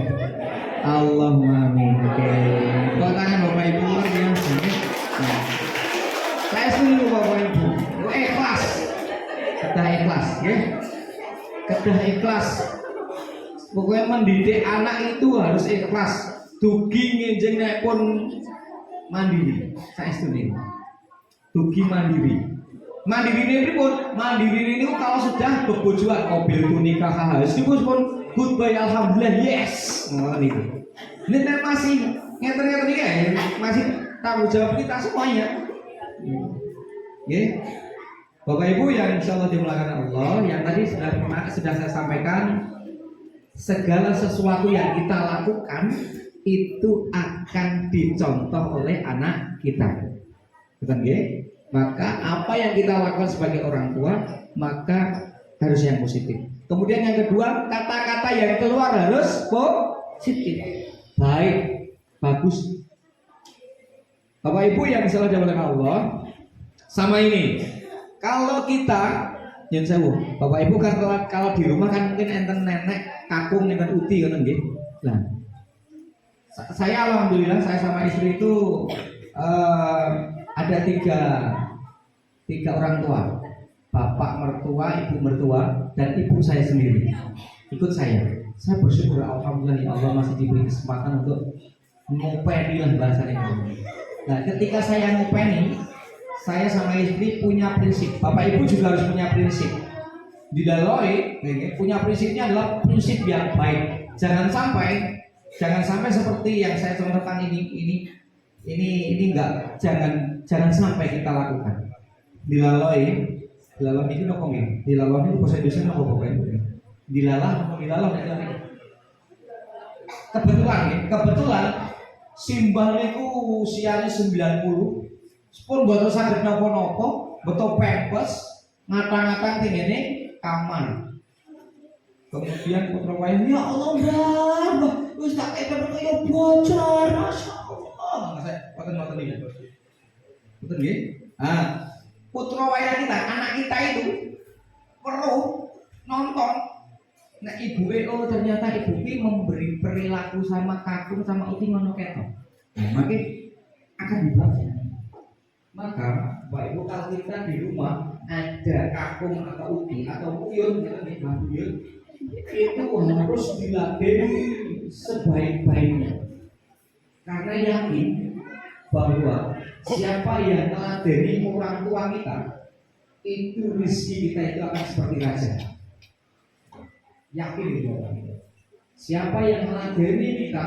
Allahumma amin. Oke. Kau tangan Bapak Ibu luar biasa. Saya setuju Bapak Ibu. Ikhlas. kedah ikhlas, ya. Kedah ikhlas. Pokoknya mendidik anak itu harus ikhlas. Dugi nginjeng nek pun mandiri. Saestune. Dugi mandiri. Mandiri ini pun, mandiri ini kalau sudah bebojoan mobil itu nikah harus itu pun goodbye alhamdulillah yes. Ngono niku. Ini masih ngeten-ngeten iki ya, masih tanggung jawab kita semuanya. Ya. Bapak Ibu yang insyaallah dimuliakan Allah, yang tadi sudah saya sampaikan, segala sesuatu yang kita lakukan itu akan dicontoh oleh anak kita. Betul nggih? Maka apa yang kita lakukan sebagai orang tua maka harus yang positif. Kemudian yang kedua, kata-kata yang keluar harus positif, baik, bagus. Bapak Ibu yang insyaallah dimuliakan Allah, sama ini. Kalau kita yen sewu, Bapak Ibu kan kalau di rumah kan mungkin enten nenek, kakung, enten uti kan nggih. Nah, saya alhamdulillah saya sama istri itu ada tiga orang tua, bapak mertua, ibu mertua, dan ibu saya sendiri ikut saya. Saya bersyukur alhamdulillah ya Allah masih diberi kesempatan untuk ngopeni lah bahasanya. Nah, ketika saya ngopeni, saya sama istri punya prinsip. Bapak ibu juga harus punya prinsip. Di Daloi punya prinsipnya adalah prinsip yang baik. Jangan sampai seperti yang saya contohkan ini enggak, jangan sampai kita lakukan. Dilaloi itu nopo nggih. Dilaloi itu bahasa Indonesia nopo pokoknya. Dilalah kebetulan simbah niku usiane 90. Pun boten saged napa-napa, beto pempes, ngata-ngata tengene kamar. Kemudian putra wae, ya Allah, Mbah, wis tak kaya bocor, masyaallah. Saya boten iki. Betul nggih? Ah, putra wae kita, anak kita itu perlu nonton. Nah, ibuke ternyata ibuke memberi perilaku sama kakung sama uti ngono ketok. Maka akan dibaca. Maka Bapak Ibu kalau kita di rumah ada kakung atau uti atau buyut gitu nih, buyut itu harus diladeni sebaik-baiknya. Karena yakin bahwa siapa yang meladeni orang tua kita, itu rezeki kita itu akan seperti raja. Yakin itu. Siapa yang meladeni kita,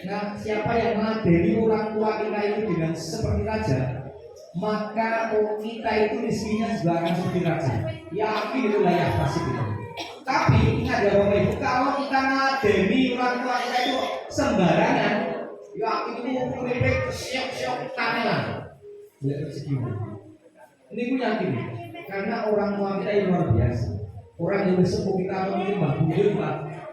nah siapa yang meladeni orang tua kita itu dengan seperti raja, maka kita itu rezekinya juga akan seperti raja. Yakin itu layak pasti kita. Tapi ingat ya Bapak Ibu, kalau kita meladeni orang tua kita itu sembarangan, yakin itu mereka siap-siap kamelan. Lihat rezeki. Ini pun yakin, karena orang tua kita yang luar biasa. Orang yang sepuh kita mungkin Mbah Buyut,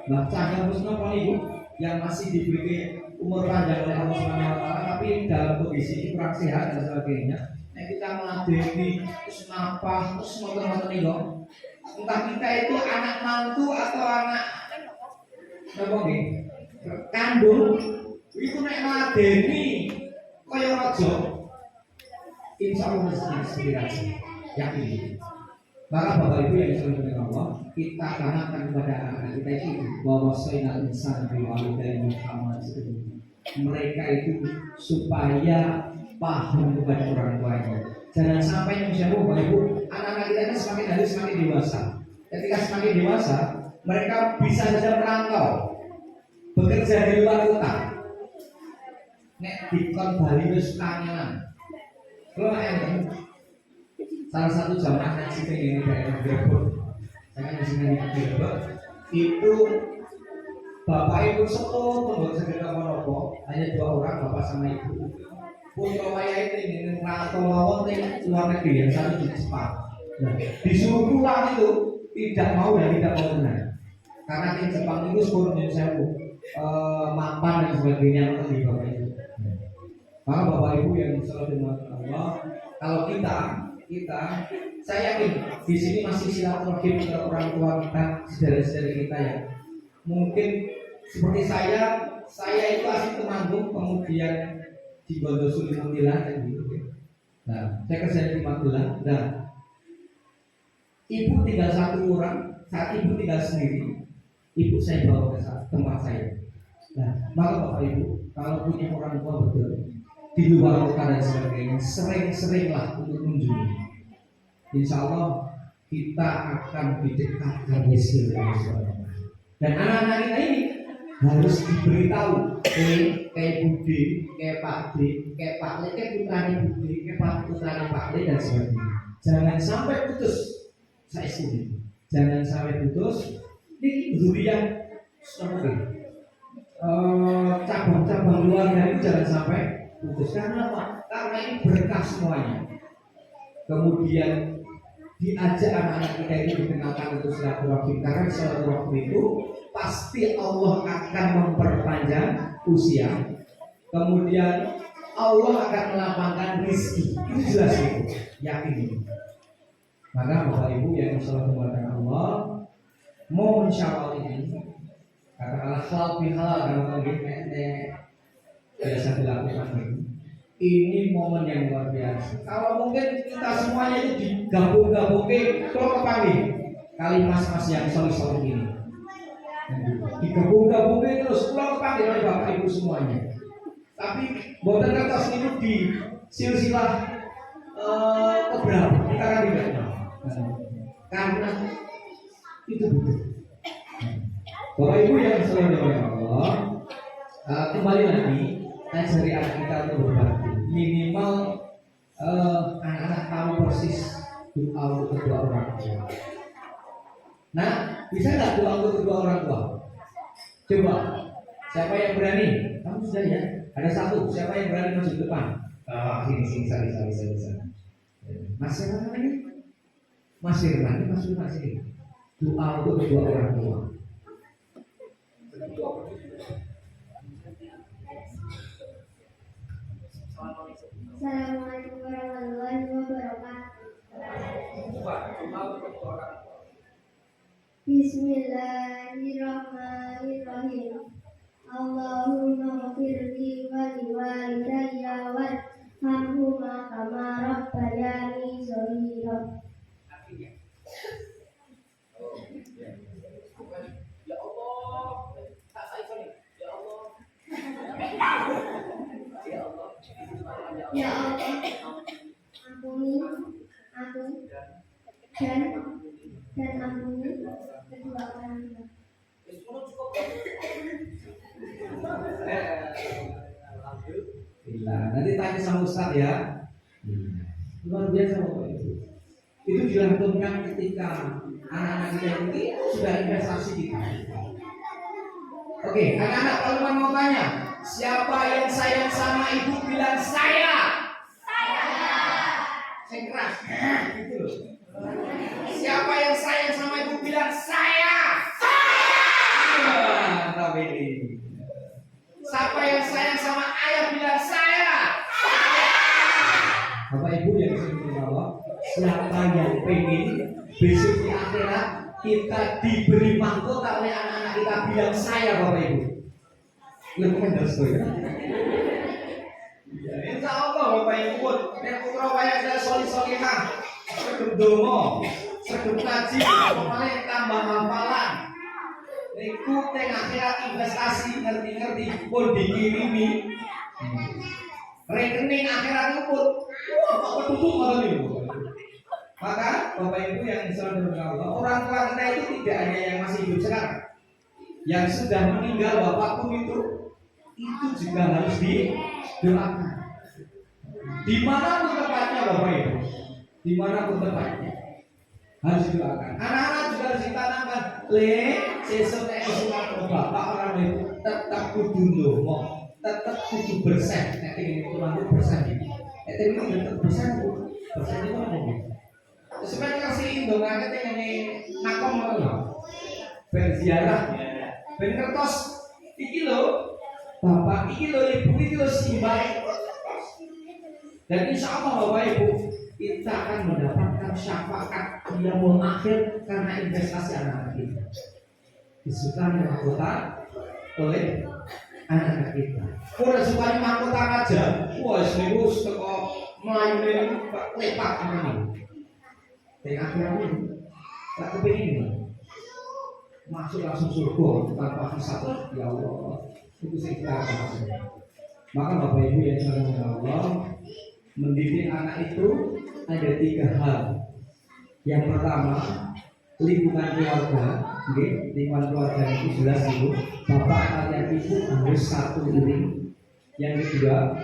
Mbah Cahya Musnah Ibu yang masih diberi umur panjang oleh Allah Subhanahu wa taala, tapi dalam kondisi kurang sehat dan sebagainya. Nah, kita meladeni terus nampah terus ngoten-ngoten niku. Entah kita itu anak mantu atau anak apa nggih? Kandung itu nek meladeni kaya raja. Insyaallah inspirasi. Yakin. Maka Bapak Ibu yang disayangkan Allah, kita tanamkan kepada anak kita itu bahwa sayyidina insan biwalidayni Muhammad itu mereka itu supaya paham kepada orang tuanya. Jangan sampai misalnya Bapak Ibu, anak-anak kita ini semakin hari semakin dewasa. Ketika semakin dewasa, mereka bisa saja merantau, bekerja di luar kota. Nek dikon Bali wis kangenan. Kalau salah satu jamaah haji di daerah Grebek, saya kan di sini di Grebek, itu bapak ibu sepuh, pembuat sekitar Monopo, hanya 2 orang, bapak sama ibu. Putra waya itu ingin rantau lawan di luar negeri, yang satu di Jepang. Nah, disuruh pulang itu tidak mau dan tidak mau benar, karena di Jepang itu sekurangnya saya mapan dan sebagainya di bapak ibu. Maka bapak ibu yang selalu dimaksud Allah, kalau kita saya yakin di sini masih silaturahim ke orang tua kita, saudara-saudara kita ya. Mungkin seperti saya itu asli Temanggung, kemudian di Gondosuli Munthilan dan gitu. Nah, saya kerja di Magelang. Nah, Ibu tinggal satu orang, saat ibu tinggal sendiri, ibu saya bawa ke tempat saya. Nah, maka Bapak Ibu, kalau punya orang tua betul di luar kota dan sebagainya, sering-seringlah untuk mengunjungi. Insya Allah kita akan didekatkan Yesus dan anak-anak kita ini harus diberitahu kayak Budi, kayak Pak D, kayak Pak Le, kayak putrane Budi, kayak putrane Pak Le dan sebagainya. Jangan sampai putus. Saya setuju. Jangan sampai putus. Ini zuriat seperti cabang-cabang keluarga itu jangan sampai putus. Karena apa? Karena ini berkah semuanya. Kemudian diajak anak-anak kita ini dikenalkan untuk silaturahim, karena silaturahim itu pasti Allah akan memperpanjang usia. Kemudian Allah akan melapangkan rezeki. Itu jelas itu, yakin itu. Maka Bapak Ibu yang disalamkan Allah, mohon syawal ini katakanlah halal bihalal kalau kita biasa dilakukan itu. Ini momen yang luar biasa. Kalau mungkin kita semuanya itu digabung-gabungin, kalau kepanggil kali mas-mas yang solid-solid ini, digabung-gabungin terus pulang kepanggil oleh Bapak Ibu semuanya. Tapi buatan kertas itu di silsilah keberapa kita kan tidak tahu. Karena itu betul. Bapak Ibu yang selalu oleh Allah, kembali lagi ajari anak kita untuk berbakti. Minimal anak-anak tahu persis doa untuk kedua orang tua. Nah, bisa nggak doa untuk kedua orang tua? Coba, siapa yang berani? Kamu sudah ya? Ada satu, siapa yang berani maju depan? Sini, bisa. Mas siapa namanya? Mas Firman, Mas Firman sini. Doa untuk kedua orang tua. Assalamualaikum warahmatullahi wabarakatuh. Bismillahirrahmanirrahim. Allahumma ghfirli wa liwalidayya warhamhuma kama rabbayani shaghira. Ya Allah, tak saya ya Allah. Ya Allah, ampuni aku dan ampuni kedua orang tua. Nanti tanya sama Ustaz ya. Luar biasa Bapak Ibu. Itu dilakukan ketika anak-anak kita itu sudah investasi kita. Oke, anak-anak kalau mau tanya, siapa yang sayang sama ibu bilang saya. Saya keras. Gitu loh. Siapa yang sayang sama ibu bilang saya. Mantap ini. Siapa yang sayang sama ayah bilang saya. Bapak Ibu yang disebut Allah, siapa yang pengen besok di akhirat kita diberi mahkota oleh anak-anak kita bilang saya Bapak Ibu. Lebih mendas ya. Ya, insya Allah Bapak Ibu, yang putra wayang saya solih-solihah, sedang dongo, sedang ngaji, pokoknya tambah hafalan. Iku teng akhirat investasi ngerti-ngerti pun dikirimi. Rekening akhirat itu pun kok ketutup atau nih? Maka Bapak Ibu yang disayang Allah, orang tua kita itu tidak hanya yang masih hidup sekarang, yang sudah meninggal bapakku itu juga harus didoakan. Dimanapun tempatnya Bapak Ibu, dimanapun tempatnya harus didoakan. Anak-anak juga harus ditanamkan. Sesuk nek sunat bapak orang ibu tetap kudu ndonga, tetap kudu bersih. Nek iki kudu bersih iki. Nek iki tetap bersih Bu. Bersih itu apa Bu? Supaya kasih ndongane tengene nakom ngono lho. Ben ziarah. Ben kertos iki lho. Bapak iki lho ibu iki lho simbah. Dan insya Allah Bapak Ibu kita akan mendapatkan syafaat di yaumul akhir karena investasi anak-anak kita. Disukai mahkota oleh anak-anak kita. Udah suka mahkota aja. Wah, serius kok main lepak ini. Dan akhirnya Tak kepingin masuk langsung surga tanpa hisab. Ya Allah, itu sih kita maksud. Maka Bapak Ibu yang dirahmati Allah, mendidik anak itu ada 3 hal. Yang pertama, lingkungan keluarga. Lingkungan keluarga itu jelas itu bapak kalian ibu harus satu ini. Yang kedua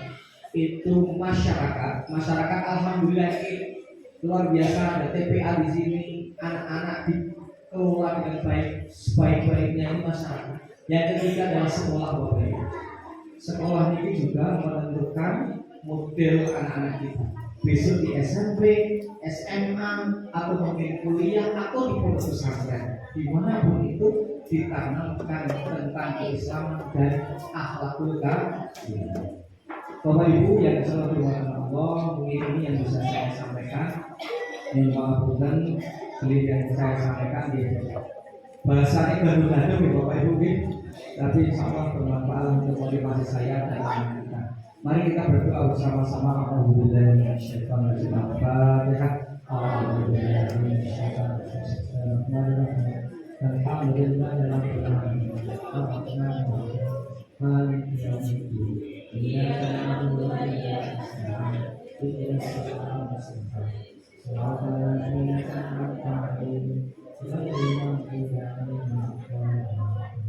itu masyarakat alhamdulillah ini luar biasa, ada TPA di sini, anak-anak dikelola dengan baik, sebaik-baiknya ini masyarakat. Yang ketiga adalah sekolah Bapak Ibu. Sekolah ini juga menentukan model anak-anak kita besok di SMP, SMA, atau mungkin kuliah atau di pondok pesantren, dimanapun itu ditanamkan tentang keislaman dan akhlakul karimah. Bapak Ibu yang selalu dirahmati Allah, mungkin ini yang bisa saya sampaikan. Yang mengapunten yang saya sampaikan di bahasa baru-baru ya Bapak Ibu, tapi insya bermanfaat untuk motivasi saya dan anak kita. Mari kita berdoa bersama-sama. Alhamdulillah minasyaitonir rajim. Fatihah. Alhamdulillah minasyaitonir rajim. Alhamdulillah rabbil alamin. Arrahmanir rahim. Maliki yaumiddin. Iyyaka na'budu wa iyyaka nasta'in. Ihdinas siratal mustaqim. Shiratal ladzina an'amta 'alaihim ghairil maghdubi 'alaihim waladdallin.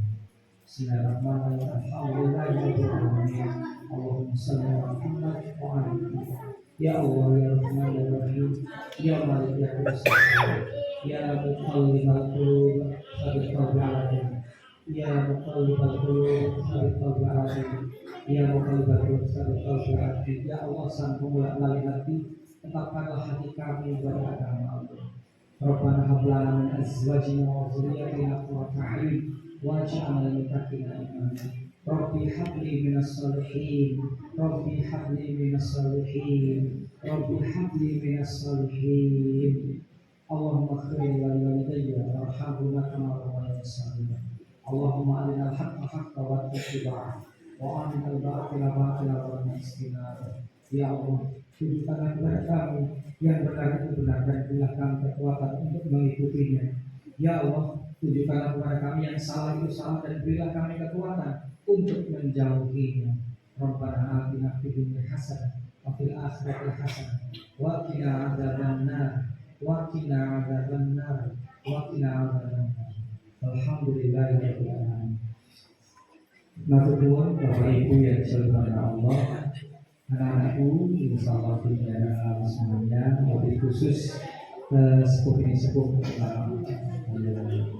Bismillahirrahmanirrahim. Alhamdulillahirabbil alamin. Allahumma shalli ala Muhammad wa ala ali Muhammad. Ya Allah ya Rahman ya Rahim, ya Malik ya Qudus, ya Muqallibal Qulub, tsabbit qalbi ala dinik. Ya Muqallibal Qulub, tsabbit qalbi ala dinik. Ya Muqallibal Qulub, tsabbit qalbi ala dinik. Ya Allah sang pembolak-balik hati, tetapkanlah hati kami beragama Allah. Rabbana hab lana min azwajina wa dhurriyyatina qurrata a'yun waj'alna lil muttaqina imama. Rabbi habli minas salihin, Rabbi habli minas salihin, Rabbi habli minas salihin. Allahumma khir li walidayya warhamhuma kama rabbayani shaghira. Allahumma arina al-haqqa haqqan wattaqina wa arina al-batila batilan warzuqna ijtinaba. Ya Allah, tunjukkanlah kepada kami yang benar itu benar dan berilah kami kekuatan untuk mengikutinya. Ya Allah, tunjukkanlah kepada kami yang salah itu salah dan berilah kami kekuatan untuk menjauhinya. Rabbana atina fid dunya hasanah wa fil akhirati hasanah wa qina adzabannar wa qina adzabannar wa qina adzabannar. Alhamdulillahirabbil alamin. Matur nuwun Bapak Ibu yang dirahmati Allah, anak-anakku insyaallah tidak semuanya, lebih khusus sepuh ini sepuh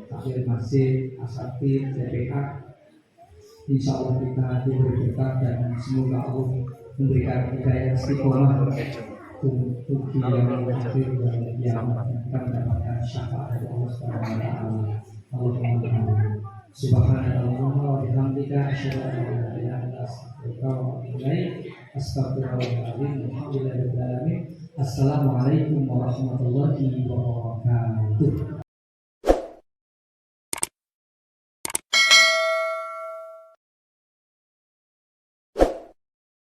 takmir masjid, asatid, TPA. Insya Allah kita diberi berkah dan semoga Allah memberikan hidayah istiqomah untuk yang mendapatkan syafaat dari Allah Subhanahu wa taala. Allahumma subhanallah wa bihamdika asyhadu an la ilaha illa anta astaghfiruka wa atubu ilaik. Astaghfirullahaladzim. Alhamdulillahirabbil alamin. Assalamualaikum warahmatullahi wabarakatuh.